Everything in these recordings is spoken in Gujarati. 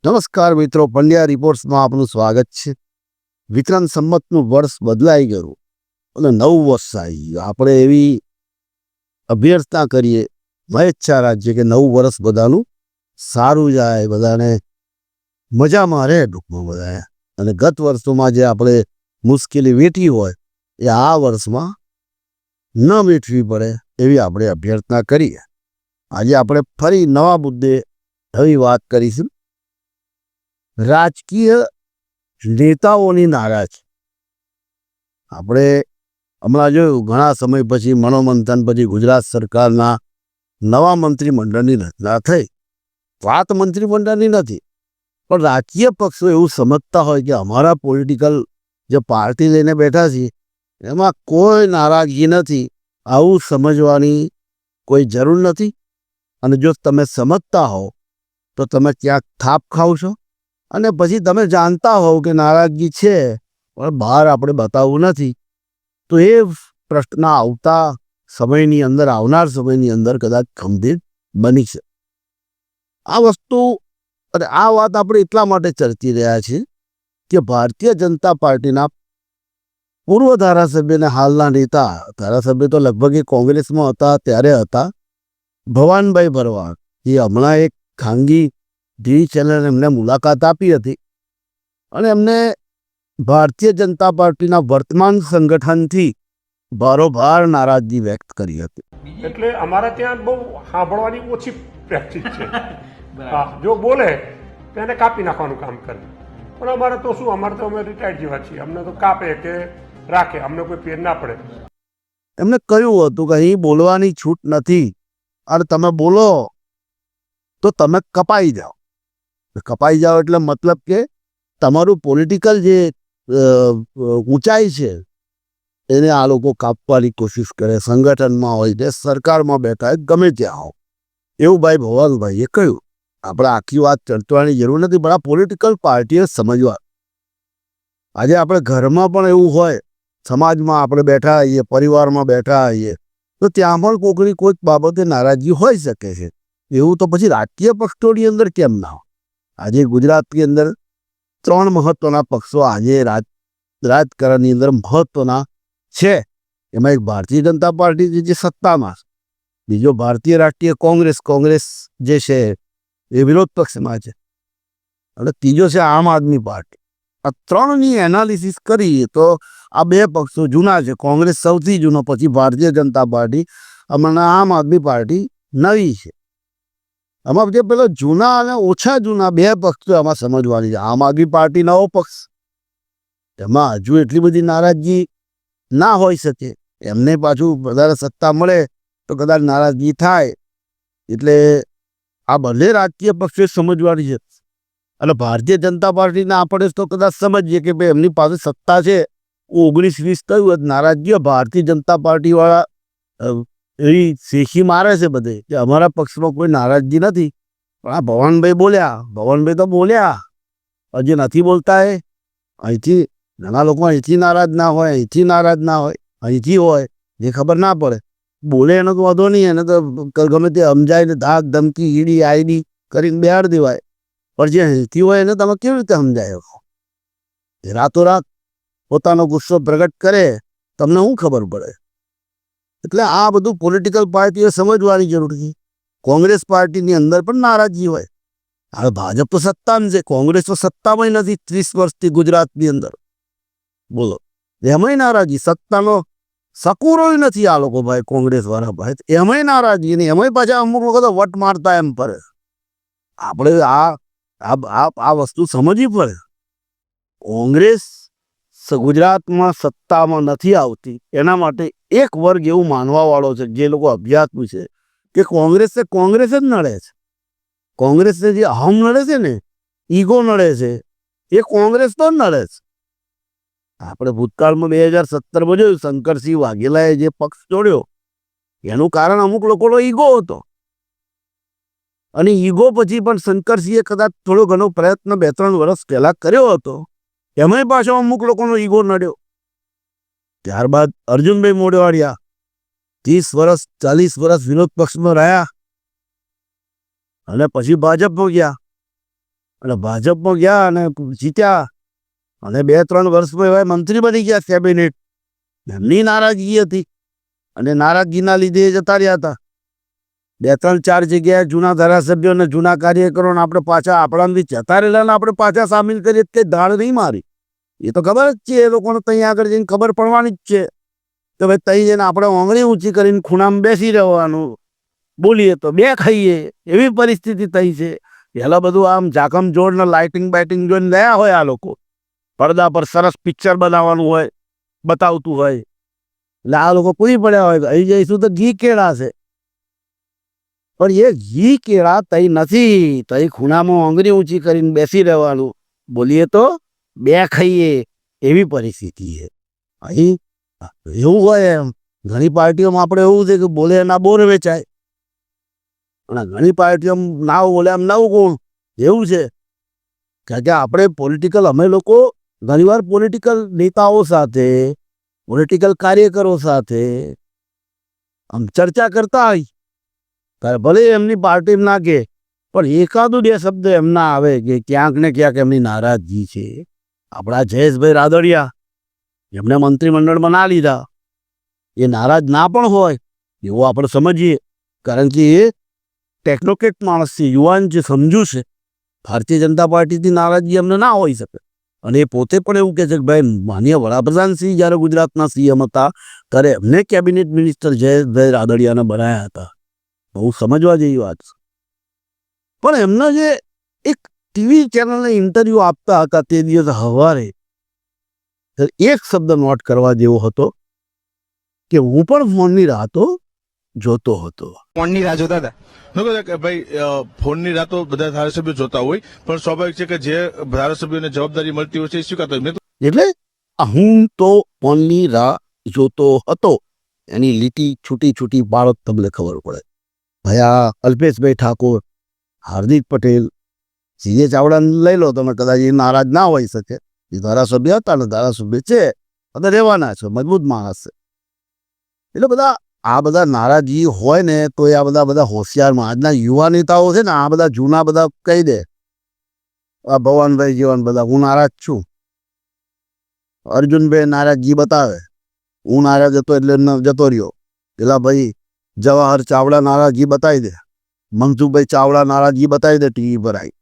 નમસ્કાર મિત્રો, પંડ્યા રિપોર્ટ્સમાં આપનું સ્વાગત છે. વિક્રમ સંમતનું વર્ષ બદલાઈ ગયું અને નવું વર્ષ આવી ગયું. આપણે એવી અભ્યર્થના કરીએ મહેચ્છા રાજ્ય કે નવું વર્ષ બધાનું સારું જાય, બધાને મજામાં રહે ટૂંકમાં બધા. અને ગત વર્ષોમાં જે આપણે મુશ્કેલી વેઠી હોય એ આ વર્ષમાં ન વેઠવી પડે એવી આપણે અભ્યર્થના કરીએ. આજે આપણે ફરી નવા મુદ્દે નવી વાત કરીશું. રાજકીય નેતાઓની નારાજ. આપણે હમણાં જોયું, ઘણા સમય પછી મનોમંથન પછી ગુજરાત સરકારના નવા મંત્રીમંડળની રચના થઈ. વાત મંત્રીમંડળની નથી, પણ રાજકીય પક્ષો એવું સમજતા હોય કે અમારા પોલિટિકલ જે પાર્ટી લઈને બેઠા છીએ એમાં કોઈ નારાજગી નથી, આવું સમજવાની કોઈ જરૂર નથી. અને જો તમે સમજતા હો તો તમે ક્યાંક થાપ ખાવ છો, અને પછી તમે જાણતા હોવ કે નારાજગી છે પણ બહાર આપણે બતાવવું નથી, તો એ પ્રશ્ન આવતા સમયની અંદર, આવનાર સમયની અંદર કદાચ ગંભીર બની છે. આ વસ્તુ અને આ વાત આપણે એટલા માટે ચર્ચી રહ્યા છીએ કે ભારતીય જનતા પાર્ટીના પૂર્વ ધારાસભ્ય અને હાલના નેતા, ધારાસભ્ય તો લગભગ એ કોંગ્રેસમાં હતા ત્યારે હતા, ભવાનભાઈ ભરવાડ, એ હમણાં એક ખાનગી ટીવી ચેનલ એમને મુલાકાત આપી હતી અને એમને ભારતીય જનતા પાર્ટીના વર્તમાન સંગઠનથી ભારોભાર નારાજગી વ્યક્ત કરી હતી. એટલે અમારા ત્યાં બહુ સાંભળવાની ઓછી પ્રેક્ટિસ છે. હા, જો બોલે તો એને કાપી નાખવાનું કામ કરે. પણ અમારે તો શું, અમારે તો અમે રિટાયર્ડ જેવા છીએ, અમને તો કાપે કે રાખે, અમને કોઈ પેર ના પડે. એમને કહ્યું હતું કે અહીં બોલવાની છૂટ નથી અને તમે બોલો તો તમે કપાઈ જાઓ. કપાઈ જાઓ એટલે મતલબ કે તમારું પોલિટિકલ જે ઊંચાઈ છે એને આ લોકો કાપવાની કોશિશ કરે. સંગઠનમાં હોય કે સરકારમાં બેઠા હોય, ગમે ત્યાં હો, એવું ભાઈ ભવાનભાઈએ કહ્યું. આપણે આખી વાત ચર્ચવાની જરૂર નથી, પણ આ પોલિટિકલ પાર્ટીએ સમજવા. આજે આપણે ઘરમાં પણ એવું હોય, સમાજમાં આપણે બેઠા હોઈએ, પરિવારમાં બેઠા હોઈએ, તો ત્યાં પણ કોઈકની કોઈક બાબતે નારાજગી હોઈ શકે છે. એવું તો પછી રાજકીય પક્ષોની અંદર કેમ ના હોય? આજે ગુજરાતની અંદર 3 મહત્વના પક્ષો આજે રાજકારણની અંદર મહત્વના છે. એમાં એક ભારતીય જનતા પાર્ટી જે સત્તામાં, બીજો ભારતીય રાષ્ટ્રીય કોંગ્રેસ જે છે એ વિરોધ પક્ષમાં છે, અને ત્રીજો છે આમ આદમી પાર્ટી. આ 3ની એનાલિસિસ કરીએ તો આ 2 પક્ષો જૂના છે. કોંગ્રેસ સૌથી જૂનો, પછી ભારતીય જનતા પાર્ટી, હમણાં આમ આદમી પાર્ટી નવી છે. આમાં જે પેલો જૂના અને ઓછા જૂના 2 પક્ષો એમાં સમજવાની છે. આમ આદમી પાર્ટી નવો પક્ષ, એમાં હજુ એટલી બધી નારાજગી ના હોઈ શકે. એમને પાછું વધારે સત્તા મળે તો કદાચ નારાજગી થાય. એટલે આ બંને રાજકીય પક્ષે સમજવાની છે. અને ભારતીય જનતા પાર્ટીને આપણે તો કદાચ સમજીએ કે ભાઈ એમની પાસે સત્તા છે, 19-20 થયું, નારાજગીઓ ભારતીય જનતા પાર્ટીવાળા એવી શેખી મારે છે બધે કે અમારા પક્ષમાં કોઈ નારાજગી નથી. પણ આ ભવાનભાઈ તો બોલ્યા, હજી નથી બોલતા. એ અહીંથી ઘણા લોકો અહીંથી નારાજ ના હોય, અહીંથી નારાજ ના હોય, અહીંથી હોય, જે ખબર ના પડે. બોલે એનો તો વાંધો નહીં, એને તો ગમે તે સમજાય ને ધાક ધમકી ઈડી આઈડી કરીને બેહાડી દેવાય. પણ જે અહીંથી હોય એને તમે કેવી રીતે સમજાય? રાતોરાત પોતાનો ગુસ્સો પ્રગટ કરે, તમને શું ખબર પડે? એટલે આ બધું પોલિટિકલ પાર્ટીએ સમજવાની જરૂર છે. કોંગ્રેસ પાર્ટીની અંદર પણ નારાજગી હોય. હવે ભાજપ તો સત્તામાં છે, કોંગ્રેસ તો સત્તામાં નથી 30 વર્ષથી ગુજરાતની અંદર. બોલો, એમાંય નારાજગી. સત્તાનો સકુરો નથી આ લોકો ભાઈ, કોંગ્રેસ વાળા ભાઈ, એમાંય નારાજગી. નહીં એમાંય પાછા અમુક વખત વટ મારતા એમ પડે. આપણે આ વસ્તુ સમજવી પડે. કોંગ્રેસ ગુજરાતમાં સત્તામાં નથી આવતી એના માટે એક વર્ગ એવું માનવા વાળો છે, જે લોકો અભ્યાસુ છે, કે કોંગ્રેસ જ નડે છે. કોંગ્રેસને જે અહમ નડે છે ને, ઈગો નડે છે, એ કોંગ્રેસ તો નડે છે. આપણે ભૂતકાળમાં 2017માં જોયું, શંકરસિંહ વાઘેલાએ જે પક્ષ છોડ્યો એનું કારણ અમુક લોકોનો ઈગો હતો. અને ઈગો પછી પણ શંકરસિંહે કદાચ થોડો ઘણો પ્રયત્ન 2-3 વર્ષ પહેલા કર્યો હતો, એમાંય પાછો અમુક લોકોનો ઈગો નડ્યો. ત્યારબાદ અર્જુનભાઈ મોઢવાડિયા 30 વર્ષ 40 વર્ષ વિરોધ પક્ષમાં રહ્યા અને પછી ભાજપમાં ગયા. અને ભાજપમાં ગયા અને જીત્યા અને 2-3 વર્ષમાં એવા મંત્રી બની ગયા કેબિનેટ. એમની નારાજગી હતી અને નારાજગીના લીધે એ જતા રહ્યા હતા. 2-3-4 જગ્યાએ જૂના ધારાસભ્યો અને જૂના કાર્યકરોને આપણે પાછા આપણાથી જતા રહેલા ને આપણે પાછા સામેલ કરીએ કે ધાડ નહીં મારી. એ તો ખબર જ છે એ લોકોને ત્યાં આગળ જઈને ખબર પડવાની જ છે કે ભાઈ ત્યાં જઈને આપણે આંગળી ઊંચી કરીને ખૂણામાં બેસી રહેવાનું, બોલીએ તો બે ખાઈએ, એવી પરિસ્થિતિ થઈ છે. પહેલાં બધું આમ ઝાકમ જોડ ને લાઇટિંગ બાઇટિંગ જોઈને ગયા હોય આ લોકો, પડદા પર સરસ પિક્ચર બનાવવાનું હોય, બતાવતું હોય, એટલે આ લોકો પૂરી પડ્યા હોય અહીં જઈશું તો ઘી કેળા છે. પણ એ ઘી કેળા તઈ નથી, તઈ ખૂણામાં આંગળી ઊંચી કરીને બેસી રહેવાનું, બોલીએ તો બે ખાઈએ, એવી પરિસ્થિતિ છે અહીં. એવું હોય એમ ઘણી પાર્ટીઓમાં આપણે એવું છે કે બોલે એના બોર વેચાય, અને ઘણી પાર્ટીઓમાં ના બોલે એમ નવ ગુણ, એવું છે. કારણ કે આપણે પોલિટિકલ, અમે લોકો ઘણીવાર પોલિટિકલ નેતાઓ સાથે, પોલિટિકલ કાર્યકરો સાથે આમ ચર્ચા કરતા હોય ત્યારે ભલે એમની પાર્ટીમાં ના કહે પણ એકાદું 2 શબ્દ એમના આવે કે ક્યાંક ને ક્યાંક એમની નારાજગી છે. આપણા જયેશભાઈ રાદડિયા, એમને મંત્રીમંડળમાં ના લીધા, એ નારાજ ના પણ હોય એવું આપણે સમજીએ, કારણ કે એ ટેકનોક્રેટ માણસ છે, યુવાન છે, સમજુ છે. ભારતીય જનતા પાર્ટીથી નારાજગી એમને ના હોઈ શકે. અને એ પોતે પણ એવું કહે છે કે ભાઈ માનનીય વડાપ્રધાન શ્રી જ્યારે ગુજરાતના સીએમ હતા ત્યારે એમને કેબિનેટ મિનિસ્ટર જયેશભાઈ રાદડિયાને બનાવ્યા હતા. બહુ સમજવા જેવી વાત છે. પણ એમના જે એક ટીવી ચેનલને ઇન્ટરવ્યૂ આપતા હતા તે દિવસે સવારે એક શબ્દ નોટ કરવા જેવો હતો કે હું પણ ફોનની રાહતો જોતો હતો. ફોનની રાહ જોતા હતા. બરાબર કે ભાઈ ફોનની રાતો બધા ધારાસભ્યો જોતા હોય, પણ સ્વાભાવિક છે કે જે ધારાસભ્યોને જવાબદારી મળતી હોય છે એ સ્વીકારતા હોય. એટલે હું તો ફોનની રાહ જોતો હતો, એની લીટી છૂટી છૂટી બાળક તમને ખબર પડે. ભયા અલ્પેશભાઈ ઠાકોર, હાર્દિક પટેલ, સીએ ચાવડાને લઈ લો તમે, કદાચ એ નારાજ ના હોઈ શકે, એ ધારાસભ્ય હતા ને ધારાસભ્ય છે અને રહેવાના છે, મજબૂત માણસ છે. એટલે બધા આ બધા નારાજગી હોય ને તો આ બધા હોશિયારમાં આજના યુવા નેતાઓ છે ને, આ બધા જૂના બધા કહી દે, આ ભવાનભાઈ જીવન બધા હું નારાજ છું, અર્જુનભાઈ નારાજગી બતાવે, હું નારાજ હતો એટલે જતો રહ્યો, પેલા ભાઈ જવાહર ચાવડા નારાજગી બતાવી દે, મનસુખભાઈ ચાવડા નારાજગી બતાવી દે ટીવી પર આવી,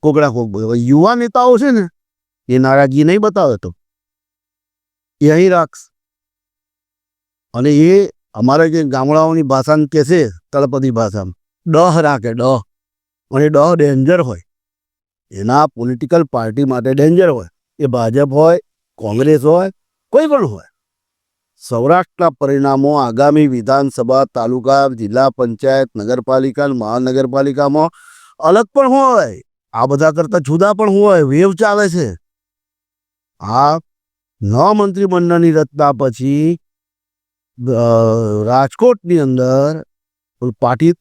કોકડા કોક. યુવા નેતાઓ છે ને એ નારાજગી નહીં બતાવે તો એ અહીં રાખશે. અને એ અમારે જે ગામડાઓની ભાષામાં કહે છે, તળપદી ભાષામાં ડહ રાખે, ડહ. અને ડહ ડેન્જર હોય, એના પોલિટિકલ પાર્ટી માટે ડેન્જર હોય. એ ભાજપ હોય, કોંગ્રેસ હોય, કોઈ પણ હોય. સૌરાષ્ટ્રના પરિણામો આગામી વિધાનસભા, તાલુકા, જિલ્લા પંચાયત, નગરપાલિકા, મહાનગરપાલિકામાં અલગ પણ હોય, આ બધા કરતાં જુદા પણ હોય. વેવ ચાલે છે. આ નવા મંત્રીમંડળની રચના પછી રાજકોટની અંદર પાટી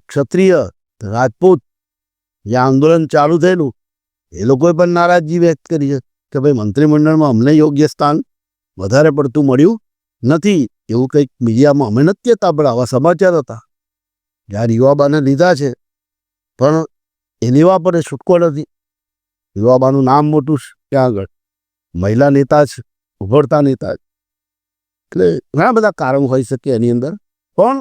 ક્ષત્રિય રાજપૂત જે આંદોલન ચાલુ થયેલું, એ લોકોએ પણ નારાજગી વ્યક્ત કરી છે કે ભાઈ મંત્રીમંડળમાં અમને યોગ્ય સ્થાન વધારે પડતું મળ્યું નથી. એવું કંઈક મીડિયામાં અમે નથી કહેતા, પણ આવા સમાચાર હતા. જ્યારે યુવાબાને લીધા છે પણ એ લેવા પર છૂટકો નથી. યુવાબાનું નામ મોટું છે ત્યાં આગળ, મહિલા નેતા છે, ઉભરતા નેતા છે. એટલે ઘણા બધા કારણો હોઈ શકે એની અંદર, પણ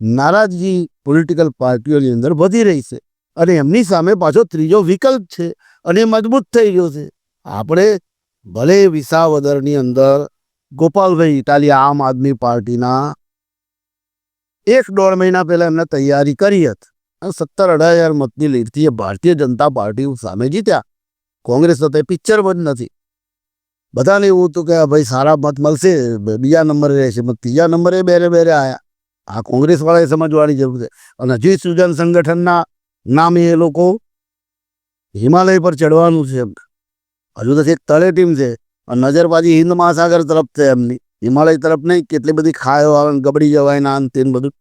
નારાજગી પોલિટિકલ પાર્ટીઓની અંદર વધી રહી છે. અને એમની સામે પાછો ત્રીજો વિકલ્પ છે અને મજબૂત થઈ ગયો છે. આપણે ભલે વિસાવદરની અંદર ગોપાલભાઈ ઇટાલિયા આમ આદમી પાર્ટીના 1-1.5 મહિના પહેલાં એમને તૈયારી કરી હતી અને 17-18 હજાર મતની લીડથી એ ભારતીય જનતા પાર્ટી સામે જીત્યા. કોંગ્રેસ તો તે પિક્ચર જ નથી. બધાને એવું હતું કે ભાઈ સારા મત મળશે, બીજા નંબરે રહેશે, ત્રીજા નંબરે બેરે આવ્યા. આ કોંગ્રેસવાળાએ સમજવાની જરૂર છે. અને હજી સુજન સંગઠનના નામે એ લોકો હિમાલય પર ચડવાનું છે. હજુ તો એક તળે ટીમ છે અને નજરબાજી હિન્દ મહાસાગર તરફ છે એમની, હિમાલય તરફ નહીં. કેટલી બધી ખાયો આવે, ગબડી જવાય ના અંતે બધું.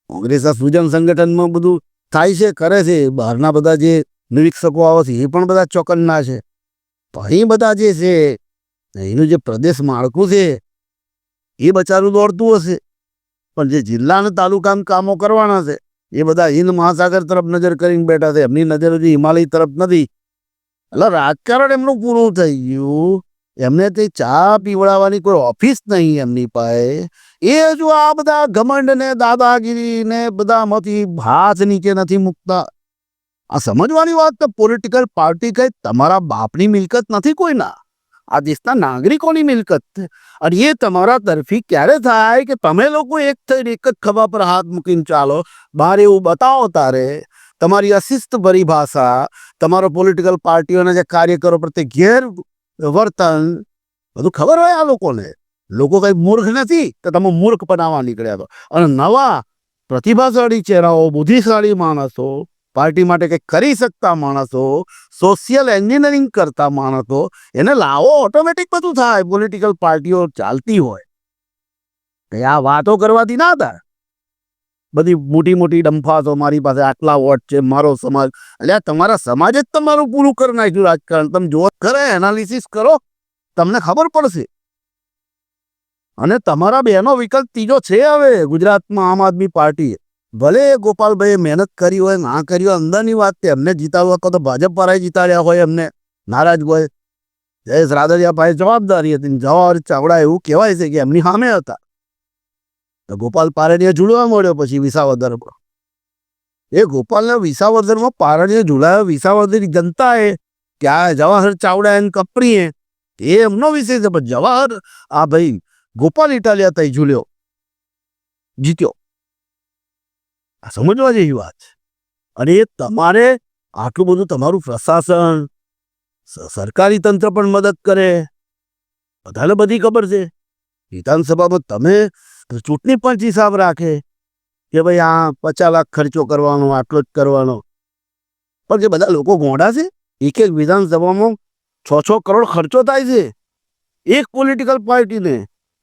કોંગ્રેસના સુજન સંગઠનમાં બધું થાય છે, કરે છે. બહારના બધા જે નિરીક્ષકો આવે છે એ પણ બધા ચોકન્ના છે. તો અહીં બધા જે છે એનું જે પ્રદેશ માળખું છે એ બચારું દોડતું હશે, પણ જે જિલ્લા અને તાલુકાના કામો કરવાના છે એ બધા હિન્દ મહાસાગર તરફ નજર કરીને બેઠા છે. એમની નજર હજી હિમાલય તરફ નથી એટલે રાજકારણ એમનું પૂરું થઈ ગયું. એમને તે ચા પીવડાવવાની કોઈ ઓફિસ નહીં એમની પાસે. એ હજુ આ બધા ઘમંડ ને દાદાગીરી ને બધામાંથી હાથ નીચે નથી મૂકતા. આ સમજવાની વાત તો પોલિટિકલ પાર્ટી કઈ તમારા બાપની મિલકત નથી કોઈના, આ દેશના નાગરિકોની મિલકત છે. અને એ તમારા તરફી ક્યારે થાય કે તમે લોકો એક થઈને એક જ ખભા પર હાથ મૂકીને ચાલો, બહાર એવું બતાવો તારે તમારી અશિસ્તભરી ભાષા, તમારો પોલિટિકલ પાર્ટીઓના જે કાર્યકરો પ્રત્યે ઘેર વર્તન બધું ખબર હોય આ લોકોને. લોકો કઈ મૂર્ખ નથી કે તમે મૂર્ખ બનાવવા નીકળ્યા તો. અને નવા પ્રતિભાશાળી ચહેરાઓ, બુદ્ધિશાળી માણસો, પાર્ટી માટે કંઈક કરી શકતા માણસો, સોશિયલ એન્જિનિયરિંગ કરતા માણસો એને લાવો, ઓટોમેટિક બધું થાય. પોલિટિકલ પાર્ટીઓ ચાલતી હોય કે આ વાતો કરવાથી ના થાય. બધી મોટી મોટી ડંફાતો મારી પાસે આટલા વોટ છે, મારો સમાજ. એટલે તમારા સમાજે જ તમારું પૂરું કરી નાખ્યું રાજકારણ. તમે જો ખરે એનાલિસિસ કરો, તમને ખબર પડશે. અને તમારા બેનો વિકલ્પ ત્રીજો છે હવે ગુજરાતમાં આમ આદમી પાર્ટી. ભલે ગોપાલભાઈએ મહેનત કરી હોય, ના કરી હોય, અંદરની વાત છે. એમને જીતાડવા તો ભાજપ વાળાએ જીતાડ્યા હોય, એમને નારાજ હોય. જયેશ રાદડિયા ભાઈ જવાબદારી હતી. જવાહર ચાવડા એવું કહેવાય છે કે એમની સામે હતા. તો ગોપાલ પારડીએ ઝૂલવા મળ્યો પછી વિસાવદરમાં. એ ગોપાલને વિસાવદરમાં પારડીએ ઝૂલાયો વિસાવદરની જનતાએ કે આ જવાહર ચાવડા એને કપરીએ એ એમનો વિષય છે. પણ જવાહર આ ભાઈ ગોપાલ ઇટાલિયા તઈ ઝૂલ્યો, જીત્યો. આ સમજવા જેવી વાત છે. અને એ તમારે આટલું બધું તમારું પ્રશાસન, સરકારી તંત્ર પણ મદદ કરે, બધાને બધી ખબર છે. વિધાનસભામાં તમે ચૂંટણી પંચ હિસાબ રાખે કે ભાઈ આ 50 લાખ ખર્ચો કરવાનો, આટલો જ કરવાનો. પણ જે બધા લોકો ગોંડા છે, એક એક વિધાનસભામાં 6-6 કરોડ ખર્ચો થાય છે એક પોલિટિકલ પાર્ટીને.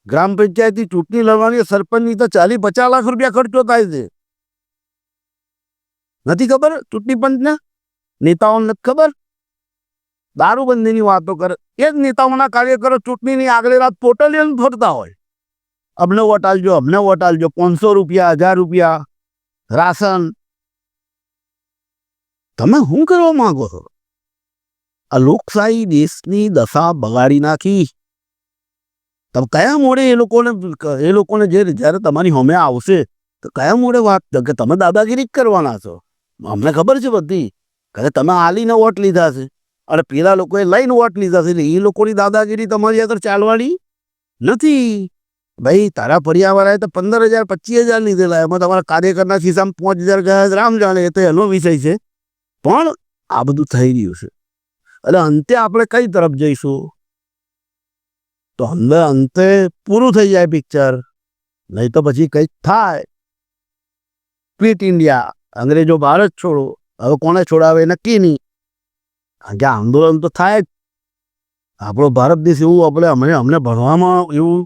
ગ્રામ પંચાયતની ચૂંટણી લડવાની સરપંચની તો 40-50 લાખ રૂપિયા ખર્ચો થાય છે. નથી ખબર ચૂંટણી પંચના નેતાઓને નથી ખબર? દારૂબંધીની વાતો કરે એ જ નેતાઓના કાર્યકરો ચૂંટણીની આગલી રાત પોટલીઓ ફરતા હોય. અમને વોટ આલજો, અમને વોટ આલજો. 500 રૂપિયા, 1000 રૂપિયા રાશન. તમે શું કરવા માંગો છો? આ લોકશાહી દેશની દશા બગાડી નાખી. તમે કયા મોડે એ લોકોને જ્યારે તમારી સામે આવશે તો કયા મોડે વાત કે તમે દાદાગીરી જ કરવાના છો? અમને ખબર છે બધી કે તમે આલીને વોટ લીધા છે અને પેલા લોકોએ લઈને વોટ લીધા છે. એટલે એ લોકોની દાદાગીરી તમારી આગળ ચાલવાની નથી. ભાઈ તારા પરિવારે તો 15,000 25,000 લીધેલા, એમાં તમારા કાર્યકરના ખિસ્સામાં 5,000 ગયા, રામ જાણે. એ તો એનો વિષય છે. પણ આ બધું થઈ રહ્યું છે. એટલે અંતે આપણે કઈ તરફ જઈશું? તો અંતે પૂરું થઈ જાય પિક્ચર, નહીં તો પછી કંઈક થાય. ક્વિટ ઇન્ડિયા, અંગ્રેજો ભારત છોડો. હવે કોને છોડાવે નક્કી નહીં. કારણ કે આંદોલન તો થાય જ. આપણો ભારત દેશ એવું અમને ભણવામાં એવું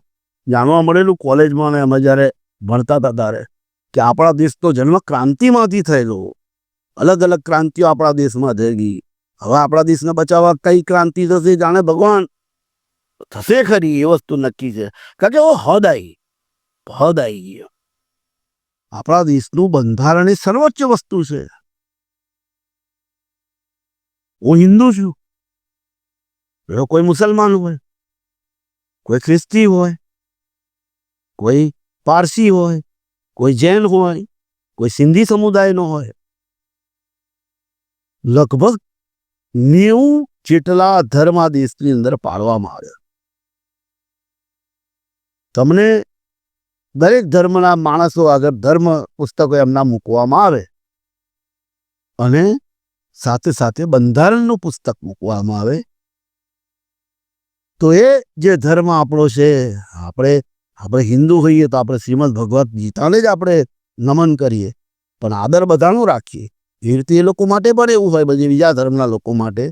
જાણવા મળેલું કોલેજમાં ને અમે જ્યારે ભણતા હતા ત્યારે કે આપણા દેશનો જન્મ ક્રાંતિમાંથી થયેલો. અલગ અલગ ક્રાંતિઓ આપણા દેશમાં થઈ ગઈ. હવે આપણા દેશને બચાવવા કઈ ક્રાંતિ થશે જાણે ભગવાન. થશે ખરી એ વસ્તુ નક્કી છે. કારણ કે હદ આવી ગઈ. આપણા દેશનું બંધારણ એ સર્વોચ્ચ વસ્તુ છે. હું હિન્દુ છું, કોઈ મુસલમાન હોય, કોઈ ખ્રિસ્તી હોય, કોઈ પારસી હોય, કોઈ જૈન હોય, કોઈ સિંધી સમુદાયનો હોય. લગભગ 90 જેટલા ધર્મ આ દેશની અંદર પાળવામાં આવ્યા. તમને દરેક ધર્મના માણસો આગળ ધર્મ પુસ્તકો એમના મૂકવામાં આવે અને સાથે સાથે બંધારણનું પુસ્તક મૂકવામાં આવે. તો એ જે ધર્મ આપણો છે, આપણે હિન્દુ હોઈએ તો આપણે શ્રીમદ ભગવદ્ ગીતાને જ આપણે નમન કરીએ, પણ આદર બધાનું રાખીએ. એ રીતે એ લોકો માટે પણ એવું હોય, બધી બીજા ધર્મના લોકો માટે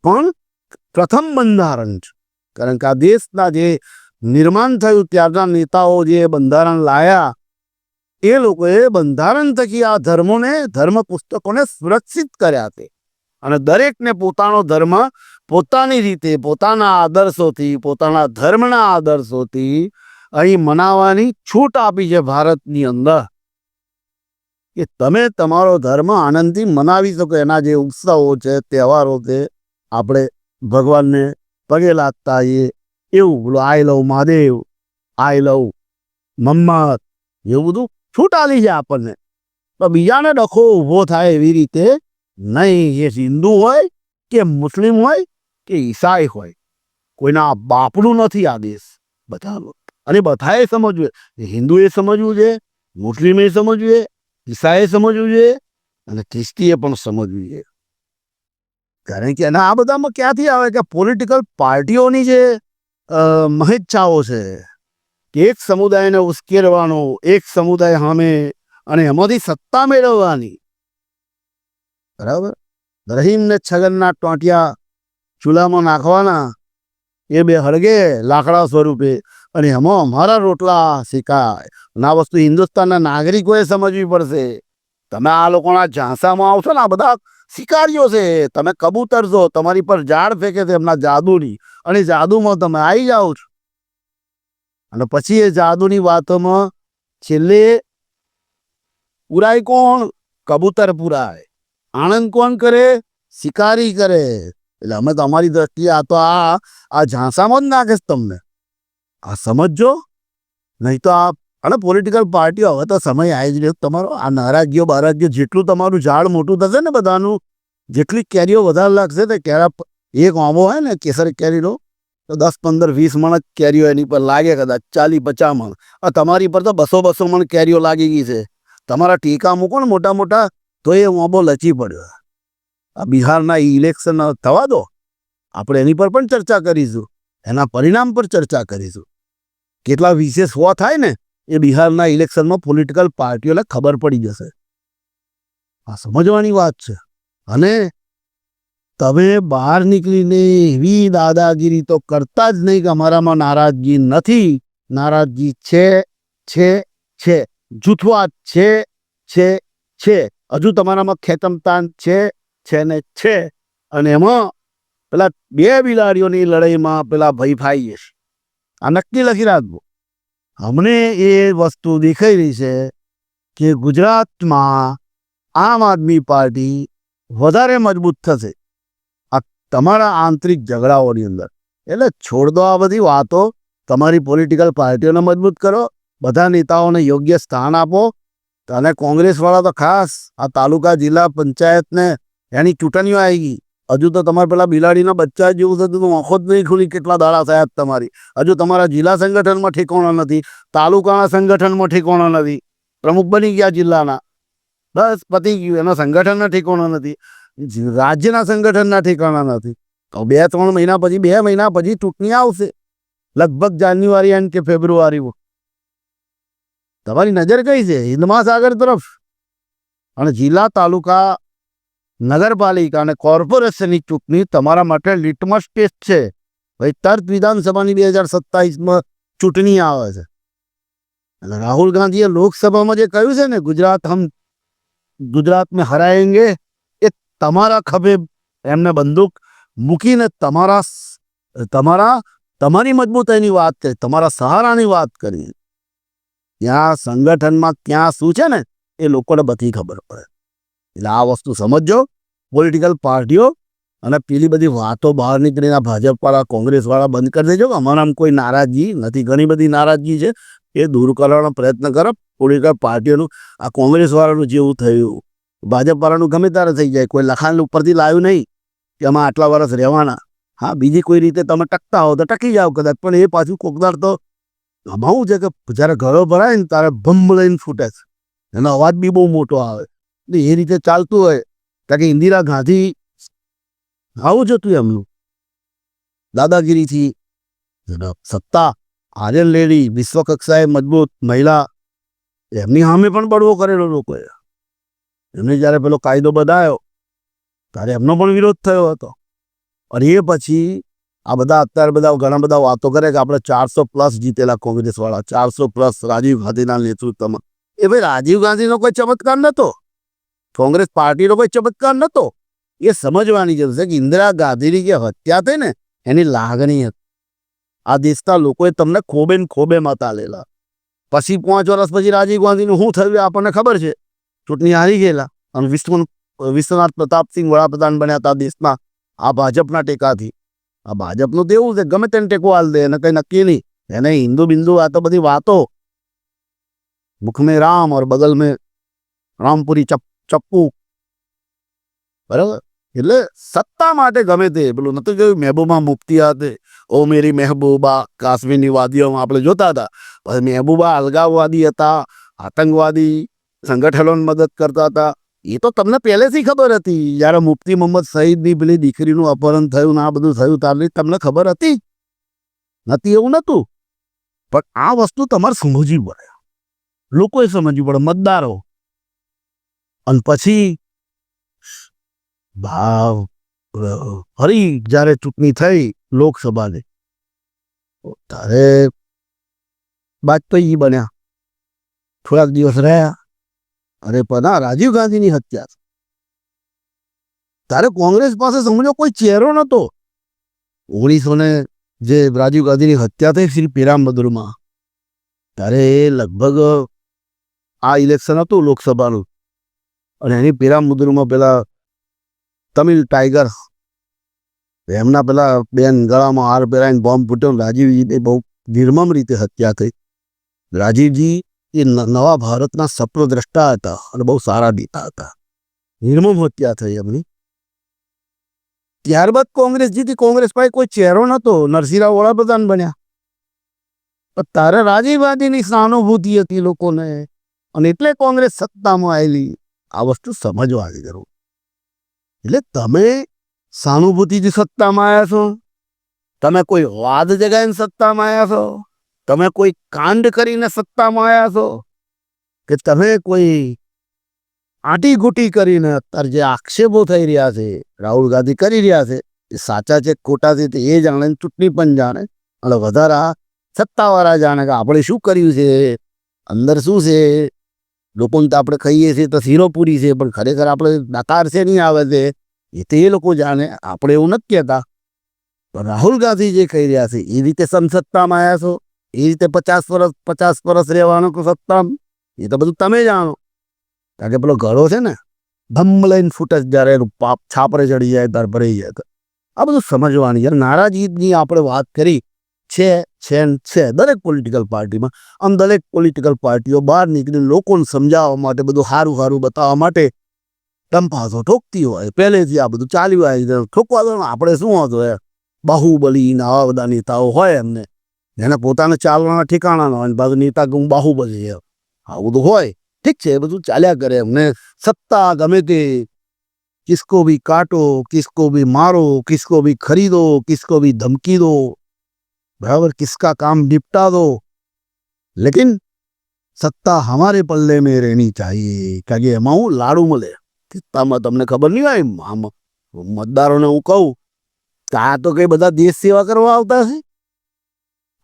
પણ પ્રથમ બંધારણ છે. કારણ કે આ દેશના જે નિર્માણ થયું ત્યારના નેતાઓ જે બંધારણ લાયા, એ લોકોએ બંધારણ થકી આ ધર્મ પુસ્તકોને સુરક્ષિત કર્યા છે. અને દરેકને પોતાનો ધર્મ પોતાની રીતે, પોતાના આદર્શોથી, પોતાના ધર્મના આદર્શોથી અહીં મનાવવાની છૂટ આપી છે ભારતની અંદર. કે તમે તમારો ધર્મ આનંદથી મનાવી શકો. એના જે ઉત્સવો છે, તહેવારો છે, આપણે ભગવાનને પગે લાગતા આવીએ એવું બોલો, આઈ લવ મહાદેવ, આઈ લવ મમ્મત, એવું બધું છૂટ આલી છે આપણને. તો બીજાને ડખો ઊભો થાય એવી રીતે નહીં. એ હિન્દુ હોય કે મુસ્લિમ હોય કે ઈસાઈ હોય, કોઈના બાપનું નથી આ દેશ બધાનો. અને બધાએ સમજવું છે. હિન્દુએ સમજવું છે, મુસ્લિમે સમજવું છે, ઈસાઈએ સમજવું છે અને ખ્રિસ્તીએ પણ સમજવું છે. કારણ કે આ બધામાં ક્યાંથી આવે કે પોલિટિકલ પાર્ટીઓની જે મહેચ્છાઓ છે કે એક સમુદાયને ઉશ્કેરવાનો, એક સમુદાય સામે, અને એમાંથી સત્તા મેળવવાની. બરાબર. રહીમને છગનના ટોંટિયા ચૂલામાં નાખવાના, એ બે હળગે લાકડા સ્વરૂપે, અને એમાં અમારા રોટલા શેકાય. અને આ વસ્તુ હિન્દુસ્તાનના નાગરિકોએ સમજવી પડશે. તમે આ લોકોના ઝાંસામાં આવશો ને, આ બધા શિકારીઓ છે. તમે કબૂતર છો, તમારી પર ઝાડ ફેંકે છે એમના જાદુની, અને જાદુમાં તમે આવી જાઓ છો. અને પછી એ જાદુની વાતોમાં છેલ્લે પુરાય કોણ? કબૂતર પુરાય. આનંદ કોણ કરે? શિકારી કરે. એટલે અમે તમારી દ્રષ્ટિએ આ તો આ ઝાંસામાં જ નાખે તમને. આ સમજો, નહીં તો આ. અને પોલિટિકલ પાર્ટીઓ હવે તો સમય આવી જ રહ્યો તમારો. આ નારાજગીઓ બારાજગીઓ, જેટલું તમારું ઝાડ મોટું થશે ને બધાનું, જેટલી કેરીઓ વધારે લાગશે તે કેરા, એક આંબો હોય ને કેસર કેરીનો, તો 10, 15, 20 મણ કેરીઓ એની પર લાગે, કદાચ 40, 50 મણ. આ તમારી પર તો 200 મણ કેરીઓ લાગી ગઈ છે. તમારા ટીકા મૂકો ને મોટા મોટા, તો એ આંબો લચી પડ્યો. આ બિહારના ઇલેક્શન થવા દો, આપણે એની પર પણ ચર્ચા કરીશું. એના પરિણામ પર ચર્ચા કરીશું. કેટલા વિશેષ હો થાય ને, એ બિહારના ઇલેક્શનમાં પોલિટિકલ પાર્ટીઓને ખબર પડી જશે. આ સમજવાની વાત છે. અને તમે બહાર નીકળીને એવી દાદાગીરી તો કરતા જ નહીં કે અમારામાં નારાજગી નથી. નારાજગી છે, છે, છે. જૂથવાદ છે, છે, છે. હજુ તમારામાં ખેતમતાન છે ને છે. અને એમાં પેલા બે બિલાડીઓની લડાઈમાં પેલા ભય ફાઈ જશે. આ નક્કી લખી રાખવું. અમને એ વસ્તુ દેખાઈ રહી છે કે ગુજરાતમાં આમ આદમી પાર્ટી વધારે મજબૂત થશે આ તમારા આંતરિક ઝઘડાઓની અંદર. એટલે છોડ દો આ બધી વાતો. તમારી પોલિટિકલ પાર્ટીઓને મજબૂત કરો, બધા નેતાઓને યોગ્ય સ્થાન આપો. અને કોંગ્રેસવાળા તો ખાસ આ તાલુકા જિલ્લા પંચાયતને એની ચૂંટણીઓ આવી ગઈ. હજુ તો તમારે પેલા બિલાડીના બચ્ચા જેવું થતું તો આંખો જ નહીં ખુલી. કેટલા દાડા થયા તમારી. હજુ તમારા જિલ્લા સંગઠનમાં ઠેકાણા નથી, તાલુકાના સંગઠનમાં ઠેકાણા નથી. પ્રમુખ બની ગયા જિલ્લાના, બસ પતી ગયું. એના સંગઠનના ઠેકાણા નથી, રાજ્યના સંગઠનના ઠેકાણા નથી. તો 2-3 મહિના પછી, 2 મહિના પછી ચૂંટણી આવશે, લગભગ જાન્યુઆરી એન્ડ કે ફેબ્રુઆરીમાં. તમારી નજર કઈ છે? હિન્દ મહાસાગર તરફ. અને જિલ્લા, તાલુકા, નગરપાલિકા અને કોર્પોરેશનની ચૂંટણી તમારા માટે લિટમસ ટેસ્ટ છે. ભાઈ, તરત વિધાનસભાની 2027માં ચૂંટણી આવે છે. અને રાહુલ ગાંધીએ લોકસભામાં જે કહ્યું છે ને, ગુજરાત મેં હરાયેંગે, એ તમારા ખભે એમને બંદૂક મૂકીને તમારી મજબૂતાઈની વાત કરી, તમારા સહારાની વાત કરી. ત્યાં સંગઠનમાં ક્યાં શું છે ને, એ લોકોને બધી ખબર પડે. એટલે આ વસ્તુ સમજો. પોલિટિકલ પાર્ટીઓ અને પેલી બધી વાતો બહાર નીકળીને ભાજપવાળા, કોંગ્રેસવાળા બંધ કરી દેજો. અમારામાં કોઈ નારાજગી નથી. ઘણી બધી નારાજગી છે, એ દૂર કરવાનો પ્રયત્ન કરો. પોલિટિકલ પાર્ટીઓનું આ કોંગ્રેસવાળાનું જેવું થયું, ભાજપવાળાનું ગમે ત્યારે થઈ જાય. કોઈ લખાણ ઉપરથી લાવ્યું નહીં કે આમાં આટલા વર્ષ રહેવાના. હા, બીજી કોઈ રીતે તમે ટકતા હો તો ટકી જાઓ કદાચ, પણ એ પાછું કોકદાર તો આમાં શું છે કે જ્યારે ઘરો ભરાય ને ત્યારે બમ લઈને ફૂટે છે. એનો અવાજ બી બહુ મોટો આવે. એટલે એ રીતે ચાલતું હોય. કારણ કે ઇન્દિરા ગાંધી આવું જ હતું એમનું, દાદાગીરીથી સત્તા. આર્યન લેડી, વિશ્વ કક્ષાએ મજબૂત મહિલા, એમની સામે પણ બળવો કરેલો લોકોએ. એમને જ્યારે પેલો કાયદો બનાવ્યો ત્યારે એમનો પણ વિરોધ થયો હતો. અને એ પછી આ બધા અત્યારે ઘણા બધા વાતો કરે કે આપણે 400+ જીતેલા કોંગ્રેસવાળા, 400+ રાજીવ ગાંધીના નેતૃત્વમાં. એ ભાઈ, રાજીવ ગાંધીનો કોઈ ચમત્કાર નહોતો, કોંગ્રેસ પાર્ટીનો કોઈ ચમત્કાર નહોતો. એ સમજવાની જરૂર છે કે ઇન્દિરા ગાંધીની જે હત્યા થઈ ને, એની લાગણી હતી. આ દેશના લોકોએ તમને ખોબે ને ખોબે મત આલેલા. પછી 5 વર્ષ પછી રાજીવ ગાંધીનું શું થયું આપણને ખબર છે. ચૂંટણી હારી ગયેલા અને વિશ્વનાથ પ્રતાપસિંહ વડાપ્રધાન બન્યા હતા દેશના આ ભાજપના ટેકાથી. આ ભાજપનું તો એવું છે ગમે તેને ટેકો હાલ દે એને કંઈ નક્કી નહીં. એને હિન્દુ બિંદુ આ તો બધી વાતો, મુખ મેં રામ और બગલ મેં રામપુરી ચપ્પુ, બરાબર. એટલે સત્તા માટે ગમે તે પેલું નતું કહ્યું મહેબૂબા મુફ્તી હાથે ઓ મેરી મહેબૂબા કાશ્મીરની વાદીઓમાં આપણે જોતા હતા. પછી મહેબૂબા અલગાવવાદી હતા, આતંકવાદી સંગઠનોને મદદ કરતા હતા. એ તો તમને પહેલેથી ખબર હતી. જ્યારે મુફ્તી મોહમ્મદ સઈદની પેલી દીકરીનું અપહરણ થયું ને આ બધું થયું ત્યારે તમને ખબર હતી નથી એવું નહોતું. પણ આ વસ્તુ તમારે સમજવી પડે, લોકોએ સમજવી પડે, મતદારો. અને પછી ભાવ ફરી જ્યારે ચૂંટણી થઈ લોકસભાની ત્યારે વાજપેયી બન્યા. થોડાક દિવસ રહ્યા અરે પણ રાજીવ ગાંધીની હત્યા. ત્યારે કોંગ્રેસ પાસે સમજો કોઈ ચહેરો નહોતો. 1900 જે રાજીવ ગાંધીની હત્યા થઈ શ્રી પેરામ્બદુરમાં, ત્યારે એ લગભગ આ ઇલેક્શન હતું લોકસભાનું અને એની પેરામ્બદુરમાં પેલા તમિલ ટાઈગર એમના પેલા બેન ગળામાં હાર પહેરાઈને બોમ્બ ફૂટ્યો. રાજીવજીની બહુ નિર્મમ રીતે હત્યા થઈ. રાજીવજી એ નવા ભારતના સપ્રદ્રષ્ટા હતા અને બહુ સારા નેતા હતા. નિર્મમ હત્યા થઈ એમની. ત્યારબાદ કોંગ્રેસ જીતી. કોંગ્રેસ પાસે કોઈ ચહેરો નહોતો. નરસિંહરાવ વડાપ્રધાન બન્યા. પણ તારે રાજીવ ગાંધીની સહાનુભૂતિ હતી લોકોને અને એટલે કોંગ્રેસ સત્તામાં આવેલી. આ વસ્તુ સમજવાની જરૂર. એટલે તમે સહાનુભૂતિથી સત્તામાં આવ્યા છો, તમે કોઈ વાદ જગાવીને સત્તામાં આવ્યા છો, તમે કોઈ કાંડ કરીને સત્તામાં આવ્યા છો, કે તમે કોઈ આંટીઘૂંટી કરીને અત્યારે જે આક્ષેપો થઈ રહ્યા છે રાહુલ ગાંધી કરી રહ્યા છે એ સાચા છે ખોટા છે તે એ જાણે, ચૂંટણી પણ જાણે અને વધારા સત્તાવાળા જાણે કે આપણે શું કર્યું છે, અંદર શું છે. લોકોને તો આપણે કહીએ છીએ તો શીરોપુરી છે પણ ખરેખર આપણે દાકાર છે નહીં આવે છે એ તો એ લોકો જાણે. આપણે એવું નથી કહેતા. પણ રાહુલ ગાંધી જે કહી રહ્યા છે એ રીતે સત્તામાં આવ્યા છો, એ રીતે 50 વર્ષ રહેવાનો સત્તા એ તો બધું તમે જાણો. કારણ કે પેલો ઘડો છે ને ધમ લઈને ફૂટે જ્યારે એનું પાપ છાપરે ચડી જાય ત્યારે ભરાઈ જાય. તો આ બધું સમજવાની યાર. નારાજગીની આપણે વાત કરી છે દરેક પોલિટિકલ પાર્ટીમાં. આમ દરેક પોલિટિકલ પાર્ટીઓ બહાર નીકળીને લોકોને સમજાવવા માટે, બધું સારું સારું બતાવવા માટે ટંપાસો ઠોકતી હોય. પહેલેથી આ બધું ચાલ્યું આવે. ઠોકવા દો ને, આપણે શું હતો યાર. બાહુબલી ને આવા બધા નેતાઓ હોય એમને, એને પોતાને ચાલવાના ઠેકાણા ના હોય પાછું નેતા હું બાહુબલી આવું બધું હોય. ઠીક છે, એ બધું ચાલ્યા કરે. એમને સત્તા ગમે તે, કિસકો ભી કાટો, કિસકો ભી મારો, કિસકો ભી ખરીદો, કિસકો ભી ધમકી દો, बराबर, किसका काम निपटा दो, लेकिन सत्ता हमारे पल्ले में रहनी चाहिए. કારણ કે એમાં હું લાડુ મળે. સત્તામાં તમને ખબર નહીં હોય. મતદારોને હું કહું કે આ તો કઈ બધા દેશ સેવા કરવા આવતા છે.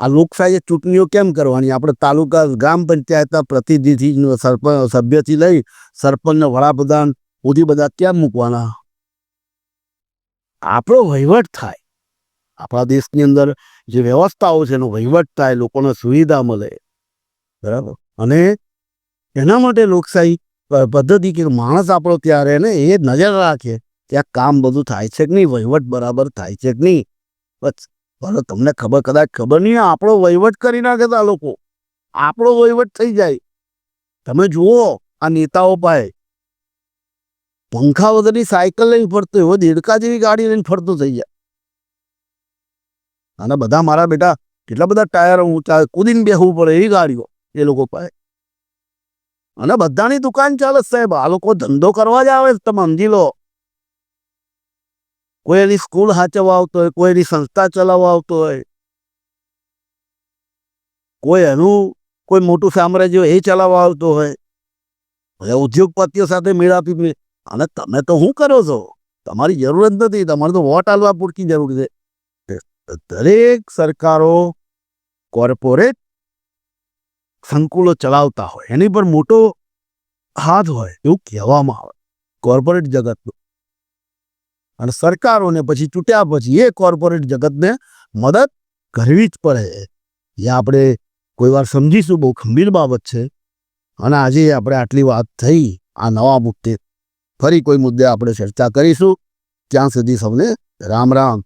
આ લોકશાહી ચૂંટણીઓ કેમ કરવાની? આપણે તાલુકા ગ્રામ પંચાયતના પ્રતિનિધિ સરપંચ સભ્યથી લઈ સરપંચને વડાપ્રધાન સુધી બધા ક્યાં મૂકવાના? આપણો વહીવટ થાય. આપણા દેશની અંદર જે વ્યવસ્થાઓ છે એનો વહીવટ થાય, લોકોને સુવિધા મળે, બરાબર. અને એના માટે લોકશાહી પદ્ધતિ કે માણસ આપણો ત્યાં રહે ને એ નજર રાખે ત્યાં કામ બધું થાય છે કે નહીં, વહીવટ બરાબર થાય છે કે નહીં. બસ તમને કદાચ ખબર નહીં, આપણો વહીવટ કરી નાખે આ લોકો. આપણો વહીવટ થઈ જાય. તમે જુઓ આ નેતાઓ પાસે પંખા વગરની સાયકલ લઈને ફરતો એવો દેડકા જેવી ગાડી લઈને ફરતો થઈ જાય. અને બધા મારા બેટા કેટલા બધા ટાયર ઊંચા કૂદીને બેસવું પડે એવી ગાડીઓ એ લોકો પાસે. અને બધાની દુકાન ચાલે સાહેબ. આ લોકો ધંધો કરવા જ આવે. તમે સમજી લો, કોઈ એની સ્કૂલ સાચવવા આવતો હોય, કોઈ એની સંસ્થા ચલાવવા આવતો હોય, કોઈ એનું કોઈ મોટું સામ્રાજ્ય એ ચલાવવા આવતો હોય, ઉદ્યોગપતિઓ સાથે મેળાપી. અને તમે તો શું કરો છો? તમારી જરૂર જ નથી. તમારે તો વોટ આલવા પૂરતી જરૂર છે. દરેક સરકારો કોર્પોરેટ સંકુલો ચલાવતા હોય એની પર મોટો હાથ હોય એવું કહેવામાં આવે કોર્પોરેટ જગતનું. અને સરકારોને પછી ચૂંટ્યા પછી એ કોર્પોરેટ જગતને મદદ કરવી જ પડે. એ આપણે કોઈ વાર સમજીશું. બહુ ગંભીર બાબત છે. અને આજે આપણે આટલી વાત થઈ આ નવા મુદ્દે ફરી કોઈ મુદ્દે આપણે ચર્ચા કરીશું. ત્યાં સુધી સૌને રામ રામ.